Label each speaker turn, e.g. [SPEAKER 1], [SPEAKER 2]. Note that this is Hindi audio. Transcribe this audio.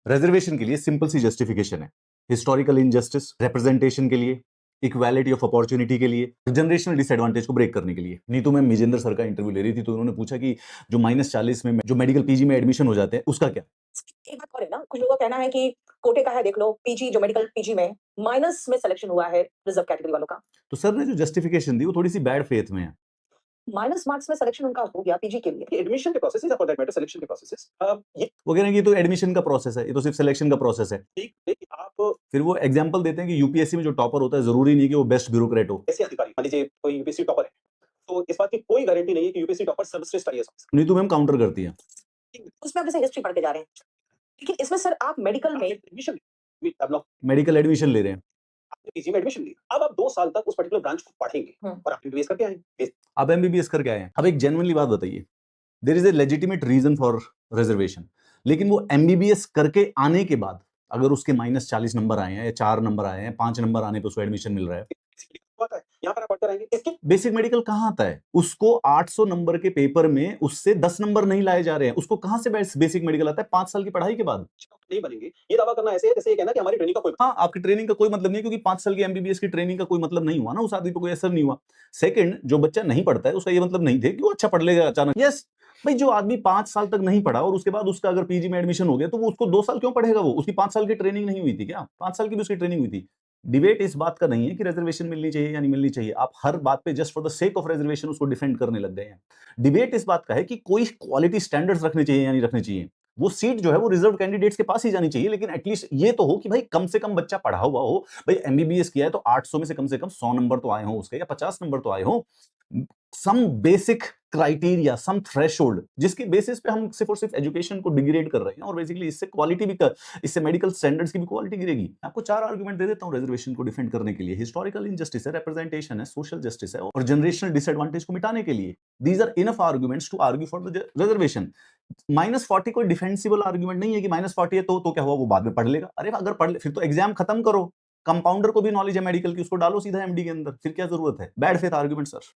[SPEAKER 1] रिजर्वेशन के लिए सिंपल सी जस्टिफिकेशन है, हिस्टोरिकल इनजस्टिस, रिप्रेजेंटेशन के लिए, इक्वालिटी ऑफ अपॉर्चुनिटी के लिए, जनरेशनल डिसएडवांटेज को ब्रेक करने के लिए। नीतू मैम मिजेंद्र सर का इंटरव्यू ले रही थी तो उन्होंने पूछा कि जो -40 में जो मेडिकल पीजी में एडमिशन हो जाते हैं उसका क्या।
[SPEAKER 2] एक बात और है ना, कुछ लोगों का कहना है कि कोटे का है, देख लो पीजी जो मेडिकल पीजी में माइनस में सिलेक्शन हुआ है रिजर्व कैटेगरी वालों का।
[SPEAKER 1] तो सर ने जो जस्टिफिकेशन दी वो थोड़ी सी बैड फेथ में है।
[SPEAKER 2] माइनस मार्क्स में सिलेक्शन उनका हो गया पीजी के लिए।
[SPEAKER 3] एडमिशन के process for that matter selection के प्रोसेस ये
[SPEAKER 1] वो कह रहे हैं कि ये तो एडमिशन का प्रोसेस है, ये तो सिर्फ सिलेक्शन का प्रोसेस है।
[SPEAKER 3] ठीक है कि आप
[SPEAKER 1] फिर वो एग्जांपल देते हैं कि यूपीएससी में जो टॉपर होता है जरूरी नहीं कि वो बेस्ट ब्यूरोक्रेट हो।
[SPEAKER 3] ऐसे अधिकारी मान लीजिए कोई यूपीएससी टॉपर है, तो इस बात की कोई गारंटी नहीं है कि यूपीएससी टॉपर सर्वश्रेष्ठ IAS officer.
[SPEAKER 1] Neetu ma'am counter करती है।
[SPEAKER 2] उसमें आप जैसे हिस्ट्री पढ़ के जा रहे हैं, लेकिन इसमें सर आप मेडिकल में
[SPEAKER 3] एडमिशन अब लो
[SPEAKER 1] मेडिकल एडमिशन ले रहे हैं,
[SPEAKER 3] आपने पीजी में एडमिशन लिया, अब आप 2 साल तक उस पर्टिकुलर ब्रांच को पढ़ेंगे और आप एमबीबीएस करके आएंगे।
[SPEAKER 1] अब एमबीबीएस करके आए हैं। अब एक जेन्युइनली बात बताइए, there is a legitimate reason for reservation, लेकिन वो एमबीबीएस करके आने के बाद अगर उसके -40 नंबर आए हैं या 4 नंबर आए हैं, 5 नंबर आने पे उसको एडमिशन मिल रहा है,
[SPEAKER 3] यहाँ पर आप पढ़ते रहेंगे इसके
[SPEAKER 1] बेसिक मेडिकल कहाँ आता है? उसको 800 नंबर के पेपर में उससे 10 नंबर नहीं लाए जा रहे हैं, उसको कहाँ से बेसिक मेडिकल आता है? 5 साल की पढ़ाई के बाद।
[SPEAKER 3] नहीं बनेंगे। ये दावा करना ऐसे है जैसे ये कहना कि हमारी ट्रेनिंग का कोई
[SPEAKER 1] हाँ, आपकी ट्रेनिंग का कोई मतलब नहीं, क्योंकि 5 साल की एमबीबीएस की ट्रेनिंग का कोई मतलब नहीं हुआ ना, उस आदमी पे कोई असर नहीं हुआ। सेकंड, जो बच्चा नहीं पढ़ता है उसका ये मतलब नहीं थे कि वो अच्छा पढ़ लेगा अचानक। यस, भाई जो आदमी 5 साल तक नहीं पढ़ा और उसके बाद उसका अगर पीजी में एडमिशन हो गया तो वो उसको 2 साल क्यों पढ़ेगा? वो उसकी 5 साल की ट्रेनिंग नहीं हुई थी क्या? 5 साल की भी उसकी ट्रेनिंग हुई थी। डिबेट इस बात का नहीं है कि रिजर्वेशन मिलनी चाहिए या नहीं मिलनी चाहिए। आप हर बात पे just for the sake of reservation उसको डिफेंड करने लग गए हैं। डिबेट इस बात का है कि कोई क्वालिटी स्टैंडर्ड्स रखने चाहिए या नहीं रखने चाहिए। वो सीट जो है वो रिजर्व कैंडिडेट्स के पास ही जानी चाहिए, लेकिन एटलीस्ट ये तो हो कि भाई कम से कम बच्चा पढ़ा हुआ हो। भाई एमबीबीएस किया है तो 800 में से कम 100 नंबर तो आए हो उसके, या 50 नंबर तो आए हो। सम बेसिक क्राइटेरिया, सम थ्रेशोल्ड, जिसके बेसिस पे हम सिर्फ और सिर्फ एजुकेशन को डिग्रेड कर रहे हैं और बेसिकली इससे क्वालिटी भी इससे मेडिकल स्टैंडर्ड्स की भी क्वालिटी गिरेगी। आपको 4 आर्गुमेंट दे देता हूं रिजर्वेशन को डिफेंड करने के लिए। हिस्टोरिकल इनजस्टिस है, रिप्रेजेंटेशन है, सोशल जस्टिस है और जनरेशनल डिसएडवांटेज को मिटाने के लिए। These are enough arguments to argue for the reservation. -40 कोई डिफेंसिबल आर्गुमेंट नहीं है कि -40 है तो क्या हुआ, वो बाद में पढ़ लेगा। अरे अगर पढ़ ले फिर तो एग्जाम खत्म करो। कंपाउंडर को भी नॉलेज है मेडिकल की, उसको डालो सीधा एमडी के अंदर, फिर क्या जरूरत है? Bad faith argument sir.